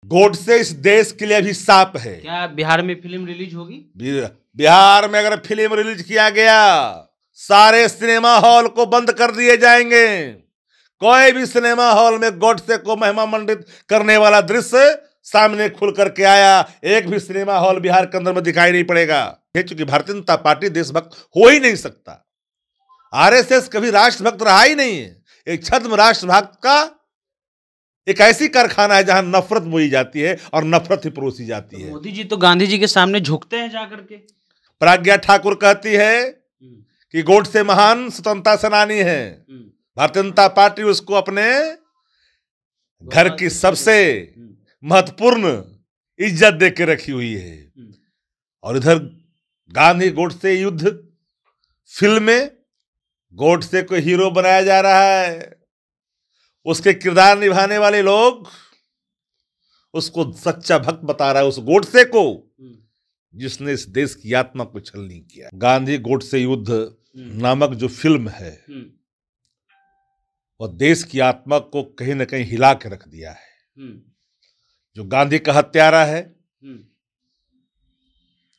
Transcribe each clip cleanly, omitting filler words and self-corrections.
गोडसे इस देश के लिए अभिशाप है। क्या बिहार में फिल्म रिलीज होगी? बिहार में अगर फिल्म रिलीज किया गया, सारे सिनेमा हॉल को बंद कर दिए जाएंगे। कोई भी सिनेमा हॉल में गोडसे को महिमा मंडित करने वाला दृश्य सामने खुल करके आया, एक भी सिनेमा हॉल बिहार के अंदर में दिखाई नहीं पड़ेगा। चूंकि भारतीय जनता पार्टी देशभक्त हो ही नहीं सकता, आरएसएस कभी राष्ट्रभक्त रहा ही नहीं है। एक छद्म राष्ट्रभक्त का एक ऐसी कारखाना है जहां नफरत बोई जाती है और नफरत ही परोसी जाती है। मोदी जी तो गांधी जी के सामने झुकते हैं जाकर के। प्रज्ञा ठाकुर कहती है कि गोडसे महान स्वतंत्रता सेनानी है। भारतीय जनता पार्टी उसको अपने घर की सबसे महत्वपूर्ण इज्जत दे के रखी हुई है। और इधर गांधी गोडसे युद्ध फिल्म में गोडसे को हीरो बनाया जा रहा है। उसके किरदार निभाने वाले लोग उसको सच्चा भक्त बता रहा है, उस गोडसे को जिसने इस देश की आत्मा को छलनी किया। गांधी गोडसे युद्ध नामक जो फिल्म है वह देश की आत्मा को कहीं ना कहीं हिला के रख दिया है। जो गांधी का हत्यारा है,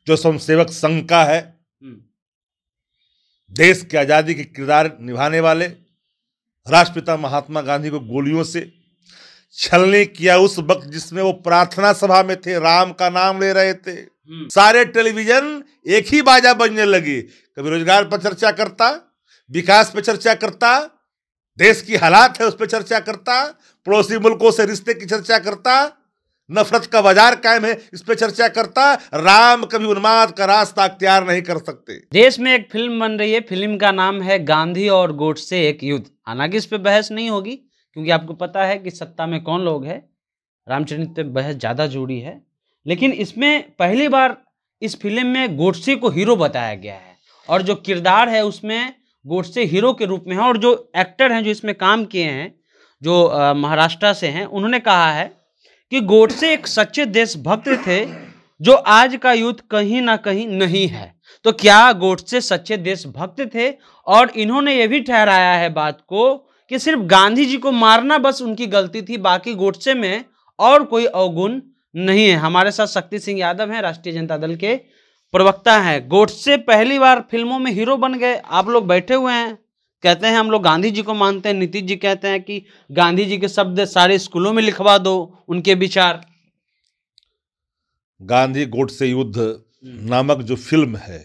जो स्वयंसेवक संघ का है, देश की आजादी के किरदार निभाने वाले राष्ट्रपिता महात्मा गांधी को गोलियों से छलनी किया उस वक्त जिसमें वो प्रार्थना सभा में थे, राम का नाम ले रहे थे। सारे टेलीविजन एक ही बाजा बजने लगी। कभी रोजगार पर चर्चा करता, विकास पर चर्चा करता, देश की हालात है उस पर चर्चा करता, पड़ोसी मुल्कों से रिश्ते की चर्चा करता, नफरत का बाजार कायम है इस पे चर्चा करता। राम कभी उन्माद का रास्ता अख्तियार नहीं कर सकते। देश में एक फिल्म बन रही है, फिल्म का नाम है गांधी और गोडसे एक युद्ध। हालांकि इस पे बहस नहीं होगी क्योंकि आपको पता है कि सत्ता में कौन लोग है, रामचरित्र पे बहस ज्यादा जुड़ी है। लेकिन इसमें पहली बार इस फिल्म में गोडसे को हीरो बताया गया है और जो किरदार है उसमें गोडसे हीरो के रूप में है। और जो एक्टर हैं जो इसमें काम किए हैं, जो महाराष्ट्र से हैं, उन्होंने कहा है कि गोडसे एक सच्चे देशभक्त थे जो आज का युद्ध कहीं ना कहीं नहीं है। तो क्या गोडसे सच्चे देशभक्त थे? और इन्होंने ये भी ठहराया है बात को कि सिर्फ गांधी जी को मारना बस उनकी गलती थी, बाकी गोडसे में और कोई अवगुण नहीं है। हमारे साथ शक्ति सिंह यादव हैं, राष्ट्रीय जनता दल के प्रवक्ता हैं। गोडसे पहली बार फिल्मों में हीरो बन गए। आप लोग बैठे हुए हैं, कहते हैं हम लोग गांधी जी को मानते हैं। नीतीश जी कहते हैं कि गांधी जी के शब्द सारे स्कूलों में लिखवा दो, उनके विचार। गांधी गोडसे युद्ध नामक जो फिल्म है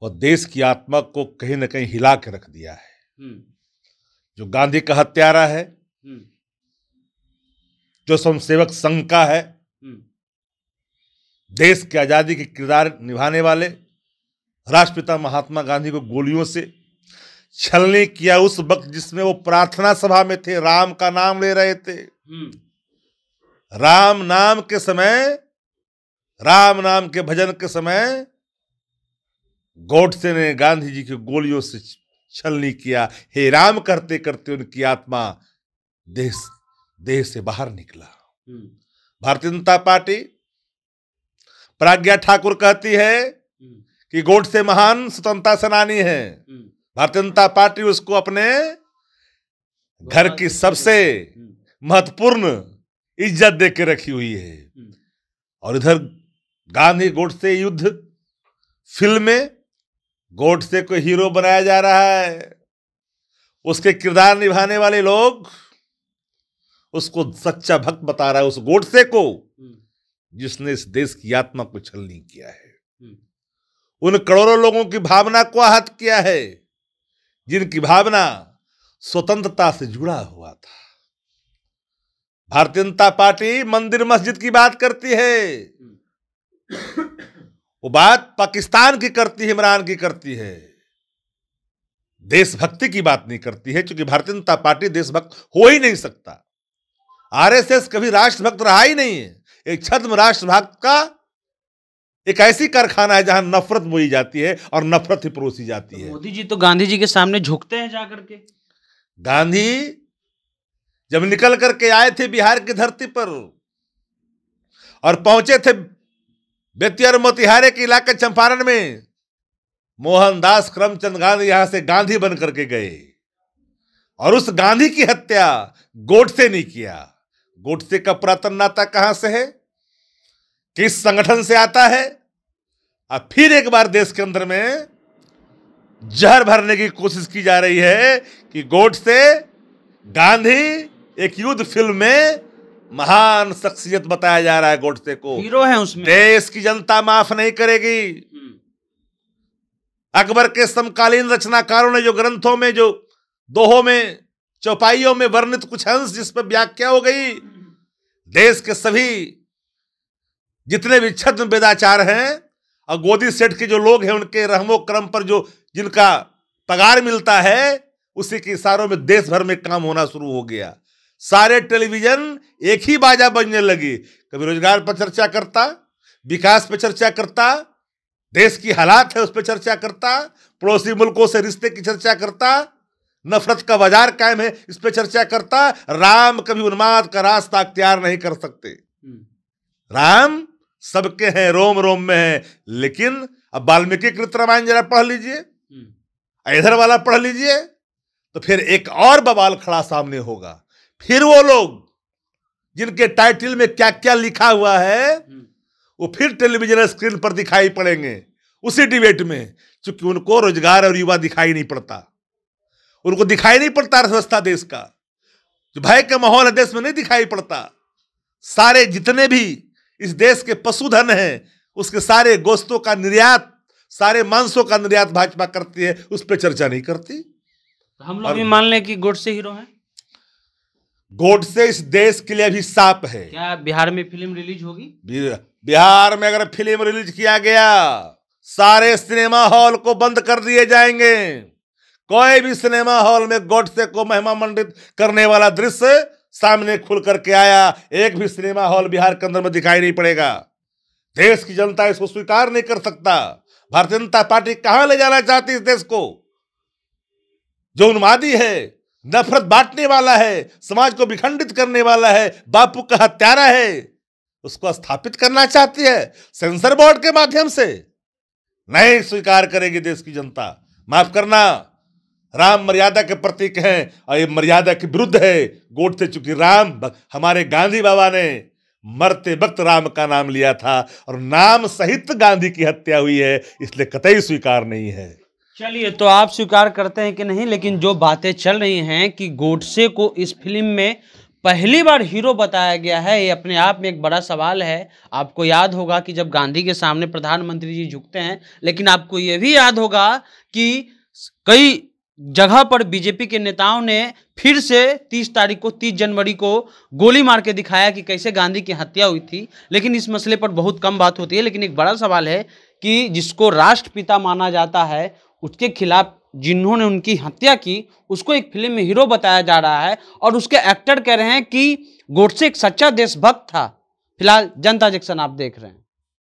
वह देश की आत्मा को कहीं ना कहीं हिला के रख दिया है। जो गांधी का हत्यारा है, जो स्वयंसेवक संघ का है, देश की आजादी के किरदार निभाने वाले राष्ट्रपिता महात्मा गांधी को गोलियों से छलनी किया उस वक्त जिसमें वो प्रार्थना सभा में थे, राम का नाम ले रहे थे। राम नाम के समय, राम नाम के भजन के समय गोडसे ने गांधी जी की गोलियों से छलनी किया। हे राम करते करते उनकी आत्मा देह से बाहर निकला। भारतीय जनता पार्टी प्रज्ञा ठाकुर कहती है कि गोडसे महान स्वतंत्रता सेनानी है। भारतीय जनता पार्टी उसको अपने घर की सबसे महत्वपूर्ण इज्जत दे के रखी हुई है। और इधर गांधी गोडसे युद्ध फिल्म में गोडसे को हीरो बनाया जा रहा है। उसके किरदार निभाने वाले लोग उसको सच्चा भक्त बता रहा है, उस गोडसे को जिसने इस देश की आत्मा को छलनी किया है, उन करोड़ों लोगों की भावना को आहत किया है जिनकी भावना स्वतंत्रता से जुड़ा हुआ था। भारतीय जनता पार्टी मंदिर मस्जिद की बात करती है, वो बात पाकिस्तान की करती है, इमरान की करती है, देशभक्ति की बात नहीं करती है। क्योंकि भारतीय जनता पार्टी देशभक्त हो ही नहीं सकता, आरएसएस कभी राष्ट्रभक्त रहा ही नहीं है। एक छद्म राष्ट्रभक्त का एक ऐसी कारखाना है जहां नफरत बोई जाती है और नफरत ही परोसी जाती है। मोदी जी तो गांधी जी के सामने झुकते हैं जाकर के। गांधी जब निकल करके आए थे बिहार की धरती पर और पहुंचे थे बेतिया और मोतिहारी के इलाके चंपारण में, मोहनदास करमचंद गांधी यहां से गांधी बन करके गए। और उस गांधी की हत्या गोडसे ने किया। गोडसे का पुरातन नाता कहां से है, किस संगठन से आता है। अब फिर एक बार देश के अंदर में जहर भरने की कोशिश की जा रही है कि गोडसे गांधी एक युद्ध फिल्म में महान शख्सियत बताया जा रहा है। गोडसे को हीरो है उसमें। देश की जनता माफ नहीं करेगी। अकबर के समकालीन रचनाकारों ने जो ग्रंथों में, जो दोहों में, चौपाइयों में वर्णित कुछ अंश जिस पर व्याख्या हो गई, देश के सभी जितने भी छद्म वेदाचार हैं और गोदी सेठ के जो लोग हैं उनके रहमो क्रम पर जो जिनका पगार मिलता है, उसी के इशारों में देश भर में काम होना शुरू हो गया। सारे टेलीविजन एक ही बाजा बजने लगी। कभी रोजगार पर चर्चा करता, विकास पर चर्चा करता, देश की हालात है उस पर चर्चा करता, पड़ोसी मुल्कों से रिश्ते की चर्चा करता, नफरत का बाजार कायम है इस पर चर्चा करता। राम कभी उन्माद का रास्ता अख्तियार नहीं कर सकते। राम सबके हैं, रोम रोम में है। लेकिन अब वाल्मीकि कृत रामायण जरा पढ़ लीजिए, इधर वाला पढ़ लीजिए, तो फिर एक और बवाल खड़ा सामने होगा। फिर वो लोग जिनके टाइटल में क्या क्या लिखा हुआ है वो फिर टेलीविजन स्क्रीन पर दिखाई पड़ेंगे उसी डिबेट में, क्योंकि उनको रोजगार और युवा दिखाई नहीं पड़ता, उनको दिखाई नहीं पड़ता अर्थव्यवस्था देश का, जो भय का माहौल है देश में नहीं दिखाई पड़ता। सारे जितने भी इस देश के पशुधन हैं उसके सारे गोश्तों का निर्यात, सारे मांसों का निर्यात भाजपा करती है, उस पर चर्चा नहीं करती। हम लोग भी मान लें कि गोडसे हीरो हैं। गोडसे इस देश के लिए अभी साप है। क्या बिहार में फिल्म रिलीज होगी? बिहार में अगर फिल्म रिलीज किया गया, सारे सिनेमा हॉल को बंद कर दिए जाएंगे। कोई भी सिनेमा हॉल में गोडसे को महिमा मंडित करने वाला दृश्य सामने खुल करके आया, एक भी सिनेमा हॉल बिहार के अंदर में दिखाई नहीं पड़ेगा। देश की जनता इसको स्वीकार नहीं कर सकता। भारतीय जनता पार्टी कहां ले जाना चाहती है इस देश को? जो उन्मादी है, नफरत बांटने वाला है, समाज को विखंडित करने वाला है, बापू का हत्यारा है, उसको स्थापित करना चाहती है सेंसर बोर्ड के माध्यम से। नहीं स्वीकार करेगी देश की जनता। माफ करना, राम मर्यादा के प्रतीक हैं और ये मर्यादा के विरुद्ध है। गोडसे चूंकि राम हमारे गांधी बाबा ने मरते वक्त राम का नाम लिया था और नाम सहित गांधी की हत्या हुई है, इसलिए कतई स्वीकार नहीं है। चलिए, तो आप स्वीकार करते हैं कि नहीं, लेकिन जो बातें चल रही हैं कि गोडसे को इस फिल्म में पहली बार हीरो बताया गया है, ये अपने आप में एक बड़ा सवाल है। आपको याद होगा कि जब गांधी के सामने प्रधानमंत्री जी झुकते हैं, लेकिन आपको ये भी याद होगा कि कई जगह पर बीजेपी के नेताओं ने फिर से 30 जनवरी को गोली मार के दिखाया कि कैसे गांधी की हत्या हुई थी। लेकिन इस मसले पर बहुत कम बात होती है। लेकिन एक बड़ा सवाल है कि जिसको राष्ट्रपिता माना जाता है, उसके खिलाफ जिन्होंने उनकी हत्या की, उसको एक फिल्म में हीरो बताया जा रहा है और उसके एक्टर कह रहे हैं कि गोडसे एक सच्चा देशभक्त था। फिलहाल जनता जंक्शन आप देख रहे हैं।